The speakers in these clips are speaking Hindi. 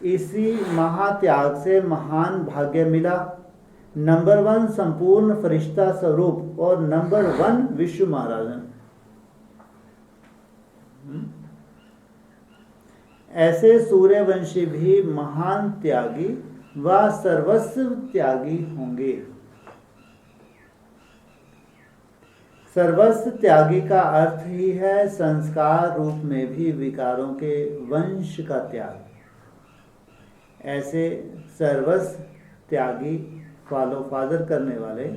इसी महात्याग से महान भाग्य मिला। नंबर 1 संपूर्ण फरिश्ता स्वरूप और नंबर 1 विश्व महाराजन। ऐसे सूर्यवंशी भी महान त्यागी व सर्वस्व त्यागी होंगे। सर्वस्व त्यागी का अर्थ ही है संस्कार रूप में भी विकारों के वंश का त्याग। ऐसे सर्वस्व त्यागी फॉलो फादर करने वाले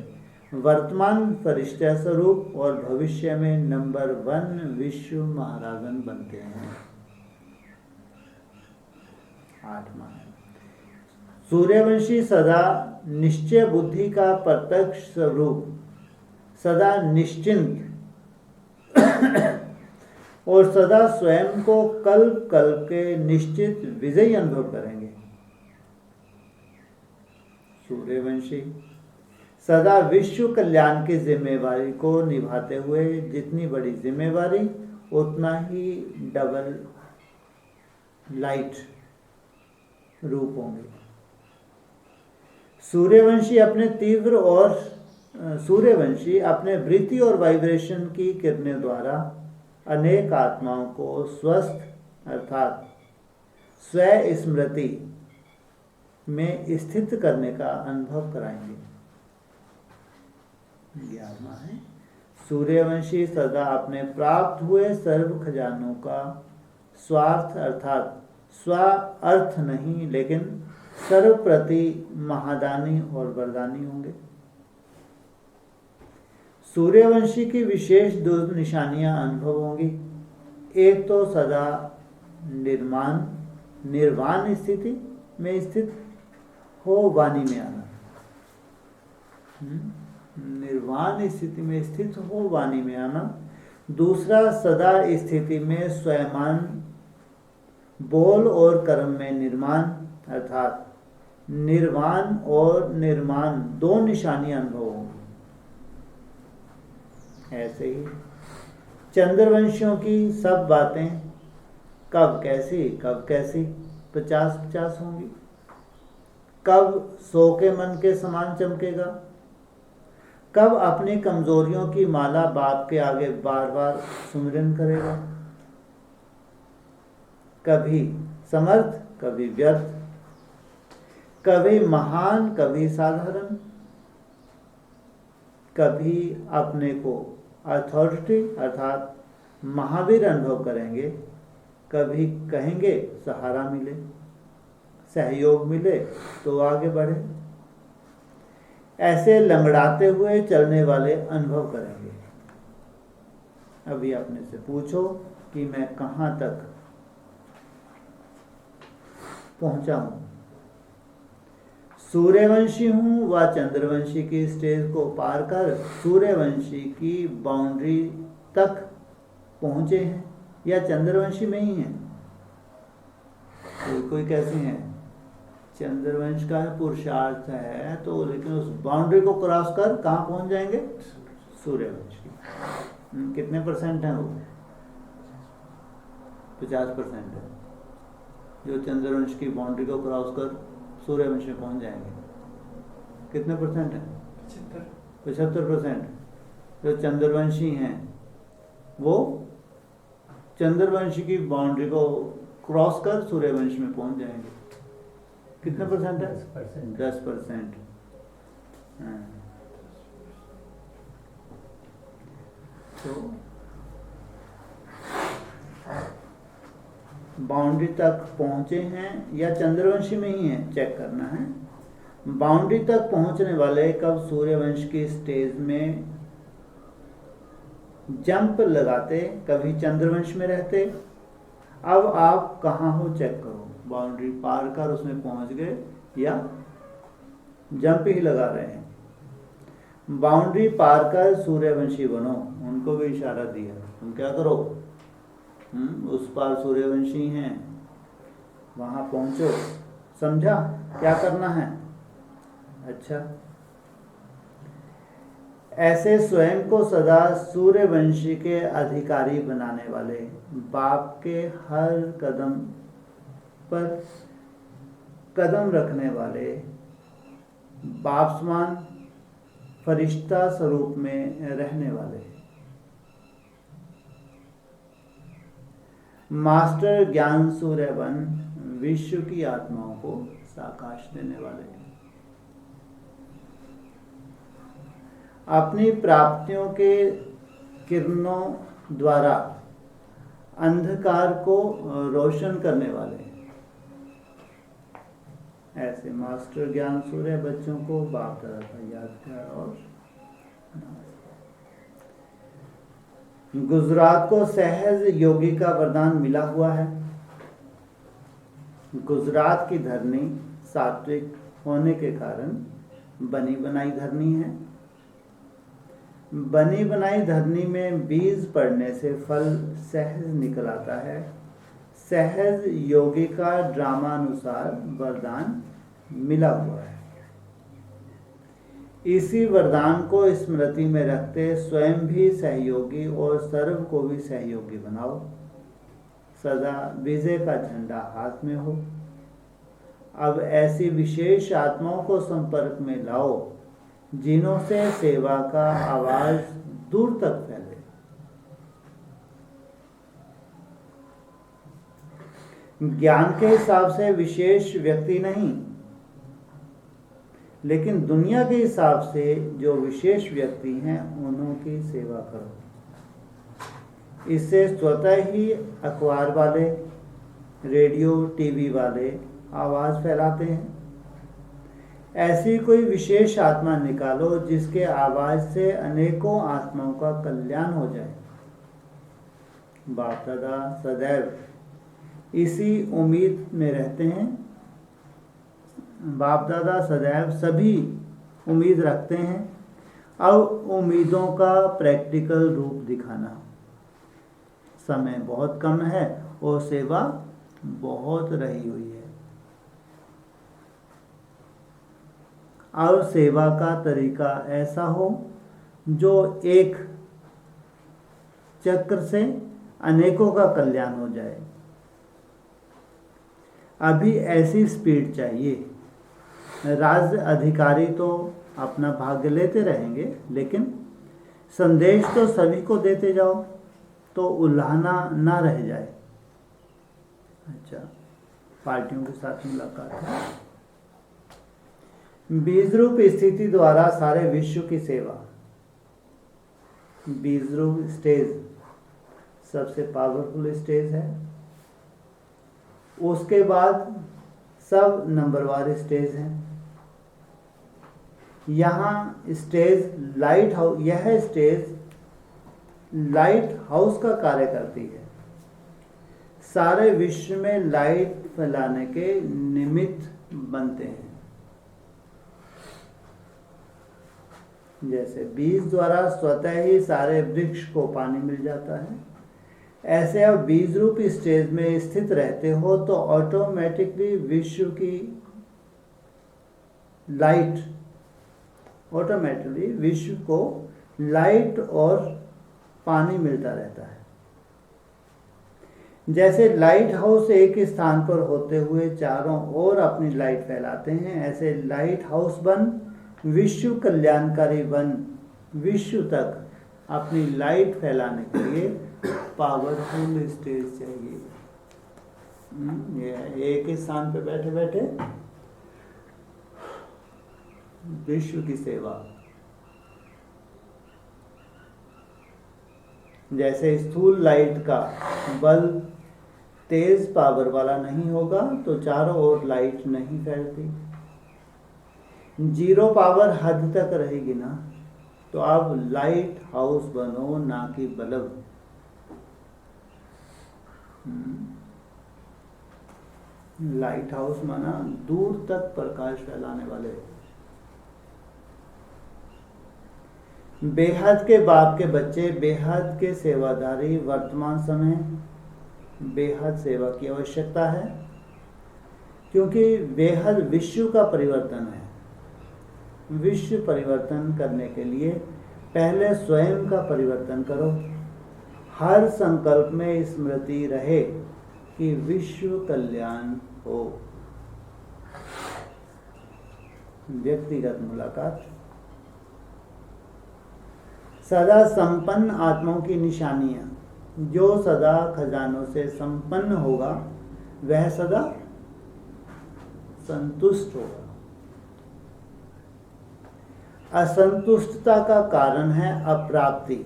वर्तमान फरिश्ता स्वरूप और भविष्य में नंबर 1 विश्व महाराजन बनते हैं। 8वां सूर्यवंशी सदा निश्चय बुद्धि का प्रत्यक्ष स्वरूप, सदा निश्चिंत और सदा स्वयं को कल्प कल्प के निश्चित विजयी अनुभव करेंगे। सूर्यवंशी सदा विश्व कल्याण की जिम्मेवारी को निभाते हुए जितनी बड़ी जिम्मेवारी उतना ही डबल लाइट रूप होंगे। सूर्यवंशी अपने वृत्ति और वाइब्रेशन की किरणों द्वारा अनेक आत्माओं को स्वस्थ अर्थात स्व स्मृति में स्थित करने का अनुभव कराएंगे। 11वां है सूर्यवंशी सदा अपने प्राप्त हुए सर्व खजानों का स्वार्थ अर्थात स्व अर्थ नहीं लेकिन सर्व प्रति महादानी और वरदानी होंगे। सूर्यवंशी की विशेष 2 निशानियां अनुभव होंगी। एक तो सदा निर्वाण स्थिति में स्थित हो वाणी में आना। निर्वाण स्थिति में स्थित हो वाणी में आना। दूसरा सदा स्थिति में स्वयं बोल और कर्म में निर्माण अर्थात निर्वाण और निर्माण 2 निशानियां अनुभव होंगी। ऐसे ही चंद्रवंशियों की सब बातें कब कैसी 50-50 होंगी। कब 100 के मन के समान चमकेगा, कब अपनी कमजोरियों की माला बाप के आगे बार बार सुमिरन करेगा। कभी समर्थ कभी व्यर्थ, कभी महान कभी साधारण, कभी अपने को अथॉरिटी अर्थात महावीर अनुभव करेंगे, कभी कहेंगे सहारा मिले, सहयोग मिले तो आगे बढ़े। ऐसे लंगड़ाते हुए चलने वाले अनुभव करेंगे। अभी अपने से पूछो कि मैं कहाँ तक पहुंचा हूं। सूर्यवंशी हूं व चंद्रवंशी की स्टेज को पार कर सूर्यवंशी की बाउंड्री तक पहुंचे हैं या चंद्रवंशी में ही हैं। कोई कैसे हैं चंद्रवंश का पुरुषार्थ है तो लेकिन उस बाउंड्री को क्रॉस कर कहाँ पहुंच जाएंगे सूर्यवंश की। कितने % है वो 50% है जो चंद्रवंश की बाउंड्री को क्रॉस कर सूर्यवंश में पहुंच जाएंगे। कितने % है 75%। जो चंद्रवंशी हैं वो चंद्रवंशी की बाउंड्री को क्रॉस कर सूर्यवंश में पहुंच जाएंगे। कितने % है 10%। तो बाउंड्री तक पहुंचे हैं या चंद्रवंशी में ही है चेक करना है। बाउंड्री तक पहुंचने वाले कब सूर्यवंश की स्टेज में जंप लगाते, कभी चंद्रवंश में रहते। अब आप कहाँ हो चेक करो। बाउंड्री पार कर उसमें पहुंच गए या जंप ही लगा रहे हैं। बाउंड्री पार कर सूर्यवंशी बनो, उनको भी इशारा दिया तुम क्या करो। उस पार सूर्यवंशी हैं वहां पहुंचो। समझा क्या करना है। अच्छा ऐसे स्वयं को सदा सूर्यवंशी के अधिकारी बनाने वाले बाप के हर कदम पर कदम रखने वाले बाप समान फरिश्ता स्वरूप में रहने वाले, मास्टर ज्ञान सूर्य बन विश्व की आत्माओं को साकाश देने वाले, अपनी प्राप्तियों के किरणों द्वारा अंधकार को रोशन करने वाले। ऐसे मास्टर ज्ञान सूर्य बच्चों को बाप दादा का याद कर और गुजरात को सहज योगी का वरदान मिला हुआ है। गुजरात की धरनी सात्विक होने के कारण बनी बनाई धरनी है। बनी बनाई धरनी में बीज पड़ने से फल सहज निकल आता है। सहज योगी का ड्रामानुसार वरदान मिला हुआ है। इसी वरदान को स्मृति में रखते स्वयं भी सहयोगी और सर्व को भी सहयोगी बनाओ। सदा विजय का झंडा हाथ में हो। अब ऐसी विशेष आत्माओं को संपर्क में लाओ जिन्हों से सेवा का आवाज दूर तक फैले। ज्ञान के हिसाब से विशेष व्यक्ति नहीं, लेकिन दुनिया के हिसाब से जो विशेष व्यक्ति हैं उन्हों की सेवा करो। इससे स्वतः ही अखबार वाले, रेडियो टीवी वाले आवाज फैलाते हैं। ऐसी कोई विशेष आत्मा निकालो जिसके आवाज से अनेकों आत्माओं का कल्याण हो जाए। बाप दादा सदैव इसी उम्मीद में रहते हैं। बाप दादा सदैव सभी उम्मीद रखते हैं। अब उम्मीदों का प्रैक्टिकल रूप दिखाना। समय बहुत कम है और सेवा बहुत रही हुई है। अब सेवा का तरीका ऐसा हो जो एक चक्र से अनेकों का कल्याण हो जाए। अभी ऐसी स्पीड चाहिए। राज्य अधिकारी तो अपना भाग्य लेते रहेंगे, लेकिन संदेश तो सभी को देते जाओ तो उल्हाना ना रह जाए। अच्छा, पार्टियों के साथ मुलाकात है। बीज रूप स्थिति द्वारा सारे विश्व की सेवा। बीज रूप स्टेज सबसे पावरफुल स्टेज है। उसके बाद सब नंबरवार स्टेज हैं। यहाँ स्टेज लाइट हाउस, यह स्टेज लाइट हाउस का कार्य करती है। सारे विश्व में लाइट फैलाने के निमित्त बनते हैं। जैसे बीज द्वारा स्वतः ही सारे वृक्ष को पानी मिल जाता है, ऐसे अब बीज रूप स्टेज में स्थित रहते हो तो ऑटोमेटिकली विश्व की लाइट, ऑटोमेटिकली विश्व को लाइट और पानी मिलता रहता है। जैसे लाइट हाउस एक स्थान पर होते हुए चारों ओर अपनी लाइट फैलाते हैं, ऐसे लाइट हाउस बन विश्व कल्याणकारी बन विश्व तक अपनी लाइट फैलाने के लिए पावरफुल स्टेज चाहिए। ये एक ही स्थान पे बैठे बैठे विश्व की सेवा। जैसे स्थूल लाइट का बल्ब तेज पावर वाला नहीं होगा तो चारों ओर लाइट नहीं फैलती। जीरो पावर हद तक रहेगी ना, तो आप लाइट हाउस बनो, ना कि बल्ब। लाइट हाउस माना दूर तक प्रकाश फैलाने वाले। बेहद के बाप के बच्चे, बेहद के सेवादारी। वर्तमान समय बेहद सेवा की आवश्यकता है, क्योंकि बेहद विश्व का परिवर्तन है। विश्व परिवर्तन करने के लिए पहले स्वयं का परिवर्तन करो। हर संकल्प में स्मृति रहे कि विश्व कल्याण हो। व्यक्तिगत मुलाकात। सदा संपन्न आत्माओं की निशानियां। जो सदा खजानों से संपन्न होगा वह सदा संतुष्ट होगा। असंतुष्टता का कारण है अप्राप्ति।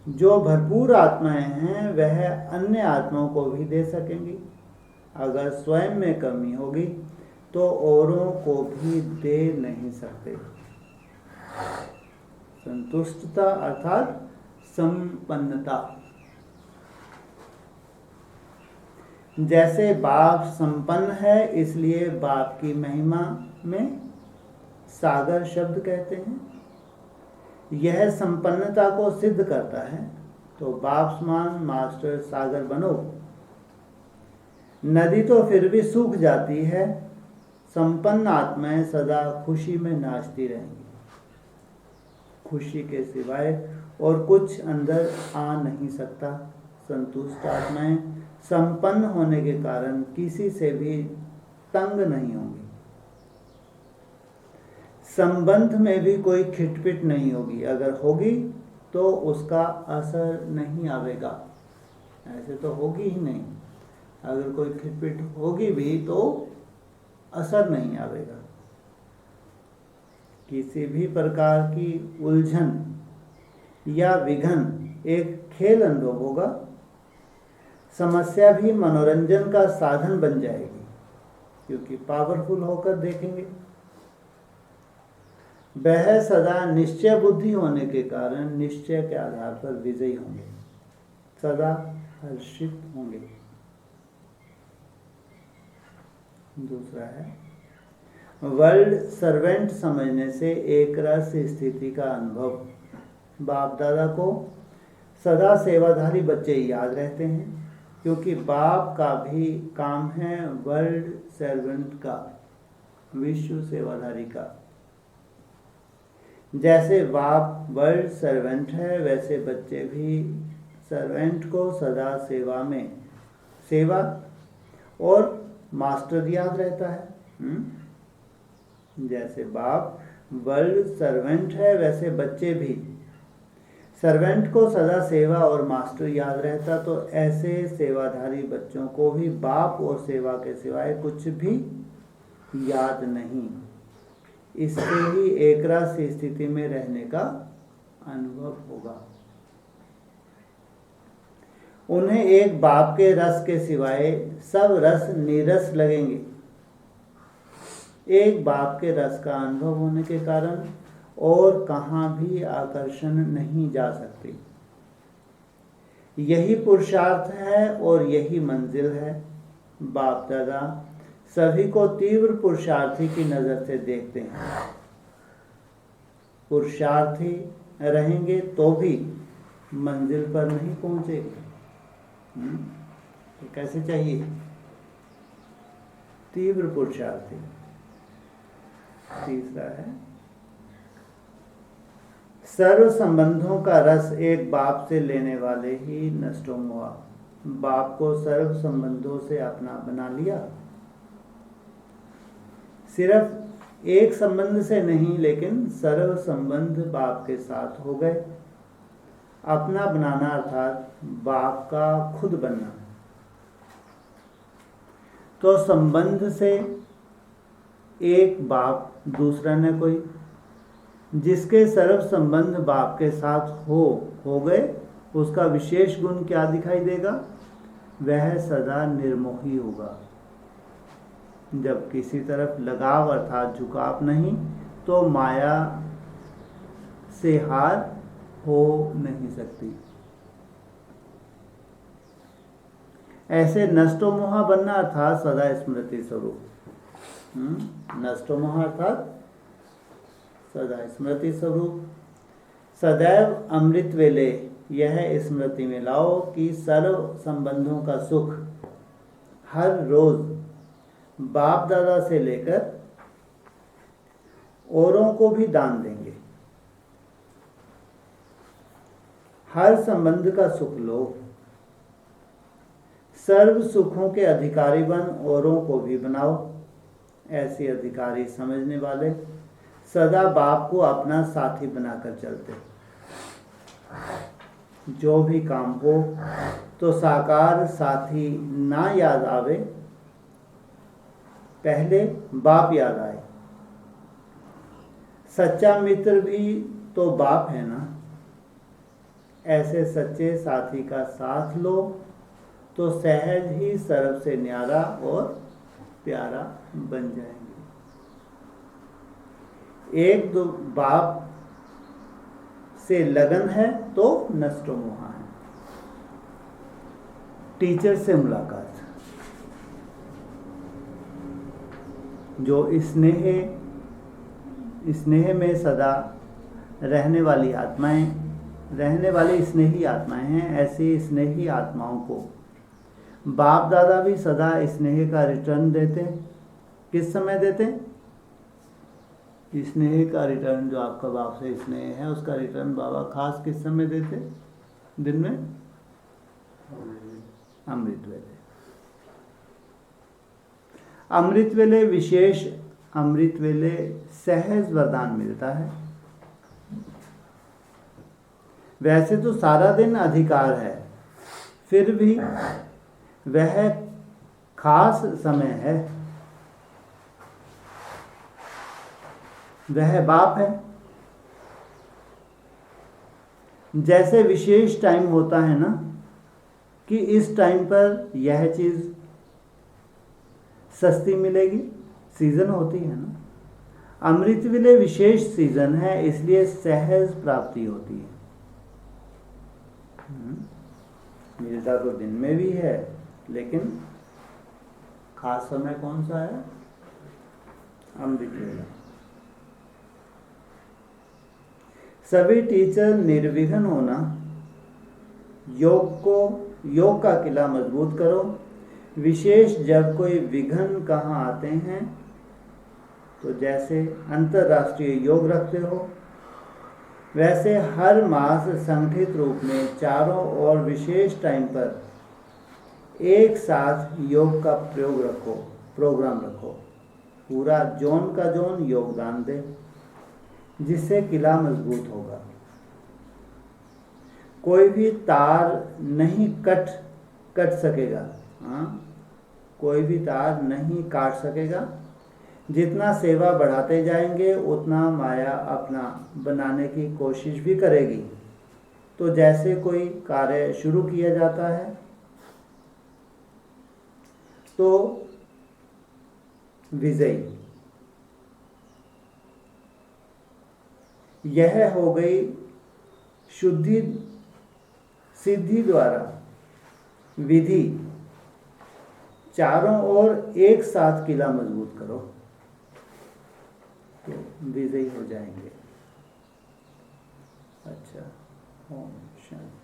जो भरपूर आत्माएं हैं वह अन्य आत्माओं को भी दे सकेंगी। अगर स्वयं में कमी होगी तो औरों को भी दे नहीं सकते। संतुष्टता अर्थात संपन्नता। जैसे बाप संपन्न है इसलिए बाप की महिमा में सागर शब्द कहते हैं। यह संपन्नता को सिद्ध करता है। तो बाप समान मास्टर सागर बनो। नदी तो फिर भी सूख जाती है, संपन्न आत्माएं सदा खुशी में नाचती रहेंगी। खुशी के सिवाय और कुछ अंदर आ नहीं सकता। संतुष्ट आत्माएं संपन्न होने के कारण किसी से भी तंग नहीं होंगी। संबंध में भी कोई खिटपिट नहीं होगी। अगर होगी तो उसका असर नहीं आवेगा। ऐसे तो होगी ही नहीं। अगर कोई खिटपिट होगी भी तो असर नहीं आवेगा। किसी भी प्रकार की उलझन या विघन एक खेल अनुभव होगा। समस्या भी मनोरंजन का साधन बन जाएगी क्योंकि पावरफुल होकर देखेंगे। वह सदा निश्चय बुद्धि होने के कारण निश्चय के आधार पर विजयी होंगे, सदा हर्षित होंगे। दूसरा है वर्ल्ड सर्वेंट समझने से एक रस स्थिति का अनुभव। बाप दादा को सदा सेवाधारी बच्चे याद रहते हैं क्योंकि बाप का भी काम है वर्ल्ड सर्वेंट का, विश्व सेवाधारी का। जैसे बाप वर्ल्ड सर्वेंट है वैसे बच्चे भी सर्वेंट को सदा सेवा और मास्टर याद रहता है। जैसे बाप वर्ल्ड सर्वेंट है वैसे बच्चे भी सर्वेंट को सदा सेवा और मास्टर याद रहता। तो ऐसे सेवाधारी बच्चों को भी बाप और सेवा के सिवाय कुछ भी याद नहीं। इससे ही एक रस स्थिति में रहने का अनुभव होगा। उन्हें एक बाप के रस के सिवाय सब रस नीरस लगेंगे। एक बाप के रस का अनुभव होने के कारण और कहाँ भी आकर्षण नहीं जा सकती। यही पुरुषार्थ है और यही मंजिल है। बाप दादा सभी को तीव्र पुरुषार्थी की नजर से देखते हैं। पुरुषार्थी रहेंगे तो भी मंजिल पर नहीं पहुंचेंगे। तो कैसे चाहिए? तीव्र पुरुषार्थी। तीसरा है सर्व संबंधों का रस एक बाप से लेने वाले ही नष्टों हुआ। बाप को सर्व संबंधों से अपना बना लिया। सिर्फ एक संबंध से नहीं लेकिन सर्व संबंध बाप के साथ हो गए। अपना बनाना अर्थात बाप का खुद बनना। तो संबंध से एक बाप दूसरा न कोई। जिसके सर्व संबंध बाप के साथ हो गए उसका विशेष गुण क्या दिखाई देगा? वह सदा निर्मोही होगा। जब किसी तरफ लगाव अर्थात झुकाव नहीं तो माया से हार हो नहीं सकती। ऐसे नष्टो मोहा बनना अर्थात सदा स्मृति स्वरूप। नष्टो मोहा अर्थात सदा स्मृति स्वरूप। सदैव अमृत वेले यह स्मृति में लाओ कि सर्व संबंधों का सुख हर रोज बाप दादा से लेकर औरों को भी दान देंगे। हर संबंध का सुख लो। सर्व सुखों के अधिकारी बन औरों को भी बनाओ। ऐसे अधिकारी समझने वाले सदा बाप को अपना साथी बनाकर चलते। जो भी काम हो तो साकार साथी ना याद आवे, पहले बाप याद आए। सच्चा मित्र भी तो बाप है ना। ऐसे सच्चे साथी का साथ लो तो सहज ही सर्व से न्यारा और प्यारा बन जाएंगे। एक दो बाप से लगन है तो नष्टो मोहा है। टीचर से मुलाकात, जो स्नेह में सदा रहने वाली स्नेही आत्माएं हैं। ऐसी स्नेही आत्माओं को बाप दादा भी सदा स्नेह का रिटर्न देते हैं। किस समय देते हैं? स्नेह का रिटर्न, जो आपका बाप से स्नेह है उसका रिटर्न बाबा खास किस समय देते? दिन में अमृत वेले। अमृत वेले विशेष अमृत वेले सहज वरदान मिलता है। वैसे तो सारा दिन अधिकार है, फिर भी वह खास समय है। वह बाप है। जैसे विशेष टाइम होता है ना कि इस टाइम पर यह चीज सस्ती मिलेगी, सीजन होती है ना। अमृत वेले विशेष सीजन है, इसलिए सहज प्राप्ति होती है। मिलता तो दिन में भी है, लेकिन खास समय कौन सा है? अमृत वेला। सभी टीचर निर्विघ्न होना। योग का किला मजबूत करो। विशेष जब कोई विघ्न कहाँ आते हैं तो जैसे अंतर्राष्ट्रीय योग रखते हो, वैसे हर मास संगठित रूप में चारों ओर विशेष टाइम पर एक साथ योग का प्रोग्राम रखो। पूरा जोन का जोन योगदान दे, जिससे किला मजबूत होगा। कोई भी तार नहीं कट सकेगा। कोई भी तार नहीं काट सकेगा। जितना सेवा बढ़ाते जाएंगे उतना माया अपना बनाने की कोशिश भी करेगी। तो जैसे कोई कार्य शुरू किया जाता है तो विजयी, यह हो गई सिद्धि द्वारा विधि। चारों ओर एक साथ किला मजबूत करो तो विजयी हो जाएंगे। अच्छा, ओम शांति।